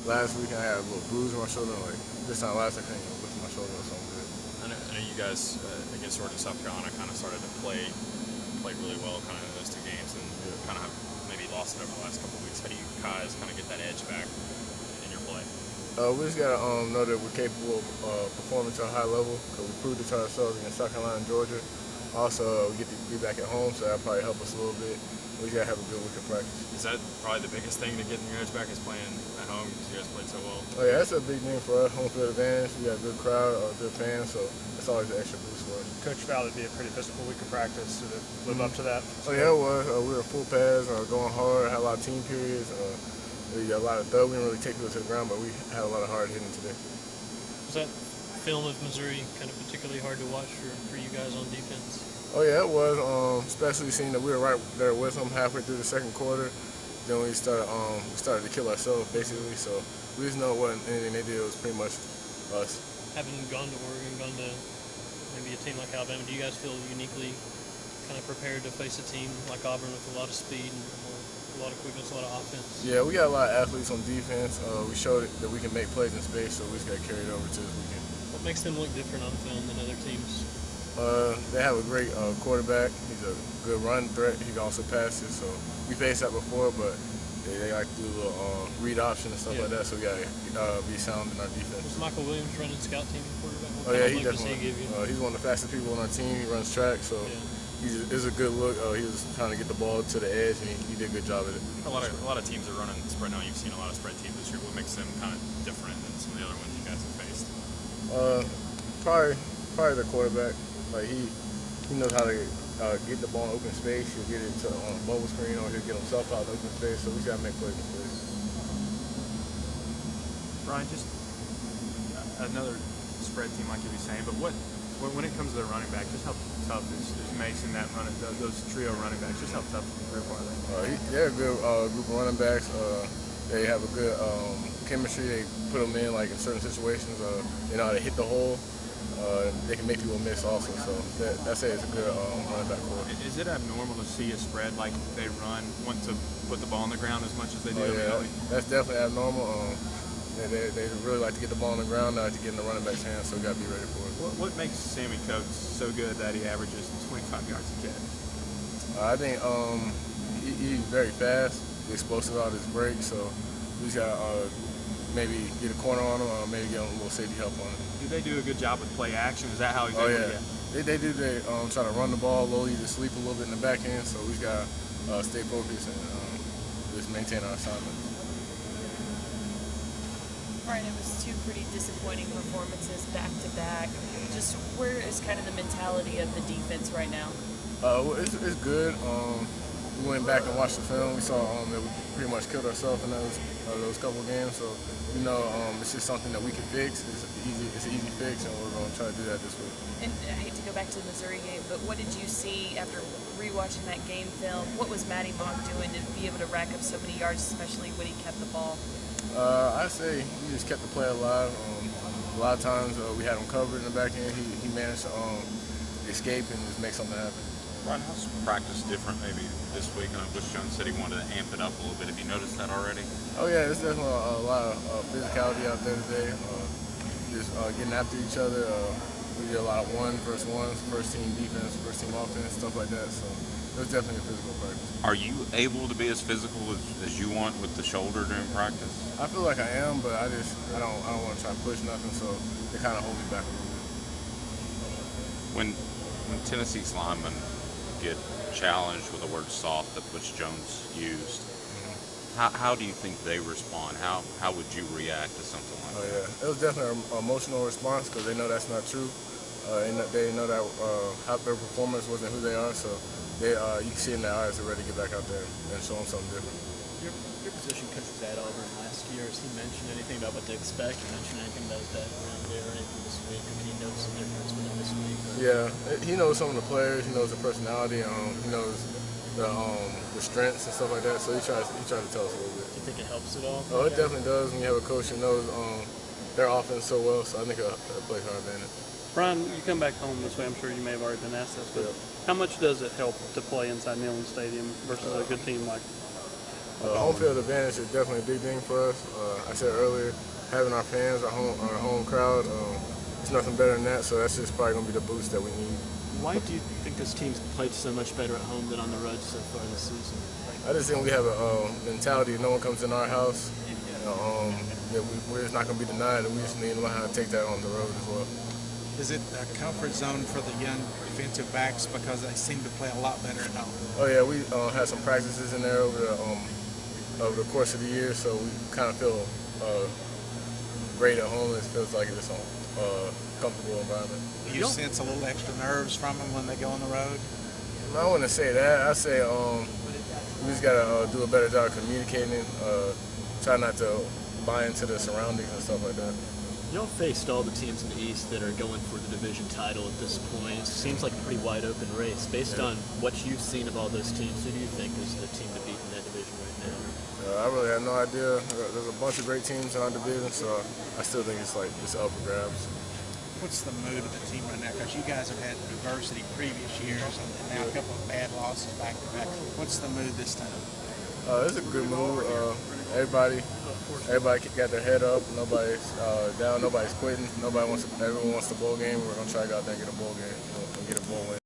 last week I had a little bruise on my shoulder. Like this time last I couldn't even lift my shoulder, so I'm good. I know you guys against Georgia, South Carolina, kind of started to play really well, kind of in those two games, and kind of have maybe lost it over the last couple of weeks. How do you guys kind of get that edge back in your play? We just gotta know that we're capable of performing to a high level because we proved it to ourselves against South Carolina and Georgia. Also, we get to be back at home, so that'll probably help us a little bit. We just gotta have a good week of practice. Is that probably the biggest thing to getting your edge back is playing at home because you guys played so well? Oh yeah, that's a big thing for us. Home field advantage. We got a good crowd, good fans, so it's always an extra boost for us. Coach felt it'd be a pretty physical week of practice. Did it live up to that? Oh yeah, it was. We were full pads, going hard. Had a lot of team periods. We got a lot of throw. We didn't really take people to the ground, but we had a lot of hard hitting today. Was that film of Missouri kind of particularly hard to watch for you guys on defense? Oh yeah, it was. Especially seeing that we were right there with them halfway through the second quarter. Then we started to kill ourselves basically. So we just know it wasn't anything they did. It was pretty much us. Having gone to Oregon, gone to maybe a team like Alabama, do you guys feel uniquely kind of prepared to face a team like Auburn with a lot of speed and a lot of quickness, a lot of offense? Yeah, we got a lot of athletes on defense. We showed that we can make plays in space, so we just got to carry it over to this weekend. What makes them look different on film than other teams? They have a great quarterback. He's a good run threat. He can also pass it. So we faced that before, but they like to do a little read option and stuff like that. So we got to be sound in our defense. Was Michael Williams running scout team quarterback? Oh yeah, he definitely. He's one of the fastest people on our team. He runs track, so it's a good look. He was trying to get the ball to the edge, and he did a good job at it. A lot of teams are running spread now. You've seen a lot of spread teams this year. What makes them kind of different than some of the other ones you guys have faced? Probably the quarterback. Like he knows how to get the ball in open space. He'll get it to on a bubble screen, or he'll get himself out in open space. So we just gotta make plays in space. Brian, just another spread team, like you were saying, but when it comes to the running back, just how tough is Mason, those trio running backs? Just how tough of a group are they? They're a good group of running backs. They have a good chemistry. They put them in like in certain situations. They know how to hit the hole. They can make people miss also, so that's it. It's a good running back core. Is it abnormal to see a spread like they want to put the ball on the ground as much as they do? Oh, yeah, that's definitely abnormal. They really like to get the ball on the ground, not to get in the running back's hands, so we got to be ready for it. What makes Sammy Coates so good that he averages 25 yards a catch? I think he's very fast, explosive out his break, so we just got to maybe get a corner on him, or maybe get a little safety help on him. Do they do a good job with play action? Is that how he's able to get? They do. They try to run the ball, lull you to sleep a little bit in the back end, so we just got to stay focused and just maintain our assignment. Brian, it was two pretty disappointing performances back to back. Just where is kind of the mentality of the defense right now? It's good. We went back and watched the film. We saw that we pretty much killed ourselves in those couple of games. So it's just something that we can fix. It's an easy fix, and we're going to try to do that this week. And I hate to go back to the Missouri game, but what did you see after rewatching that game film? What was Matty Vaughn doing to be able to rack up so many yards, especially when he kept the ball? I say he just kept the play alive. A lot of times we had him covered in the back end. He managed to escape and just make something happen. Brian, how's practice different maybe this week? And I wish Jones said he wanted to amp it up a little bit. Have you noticed that already? Oh yeah, there's definitely a lot of physicality out there today. Just getting after each other. We did a lot of 1 versus 1s, first team defense, first team offense, stuff like that. So it was definitely a physical practice. Are you able to be as physical as you want with the shoulder during practice? I feel like I am, but I don't want to try to push nothing, so they kind of hold me back a little bit. When Tennessee's linemen get challenged with the word soft that Butch Jones used, how do you think they respond? How would you react to something like that? Oh yeah, it was definitely an emotional response because they know that's not true. They know that their performance wasn't who they are, so you can see in their eyes they're ready to get back out there and show them something different. Your position coach was at Auburn last year. Has he mentioned anything about what to expect? Or mentioned anything about that around there or anything this week? I mean, he knows the difference with him this week. Yeah, he knows some of the players. He knows the personality. He knows the strengths and stuff like that. So he tries to tell us a little bit. Do you think it helps at all? Oh, it definitely does when you have a coach who knows their offense so well. So I think it plays our advantage. Brian, you come back home this way. I'm sure you may have already been asked this, but how much does it help to play inside Neyland Stadium versus a good team like Home field advantage is definitely a big thing for us. I said earlier, having our fans, our home crowd, it's nothing better than that. So that's just probably going to be the boost that we need. Why do you think this team's played so much better at home than on the road so far this season? I just think we have a mentality. No one comes in our house. That we're just not going to be denied, and we just need to learn how to take that on the road as well. Is it a comfort zone for the young defensive backs because they seem to play a lot better at home? Oh yeah, we had some practices in there over the course of the year, so we kind of feel great at home. It feels like it's a comfortable environment. Do you sense a little extra nerves from them when they go on the road? I wouldn't say that. I say we just gotta do a better job of communicating. Try not to buy into the surroundings and stuff like that. Y'all faced all the teams in the East that are going for the division title at this point. It seems like a pretty wide open race. Based on what you've seen of all those teams, who do you think is the team to beat in that division right now? I really have no idea. There's a bunch of great teams in our division, so I still think it's up for grabs. What's the mood of the team right now? Because you guys have had adversity previous years and now a couple of bad losses back to back. What's the mood this time? It's a good mood. Everybody got their head up. Nobody's down. Nobody's quitting. Everyone wants the bowl game. We're gonna try to go out there and get a bowl game and get a bowl win.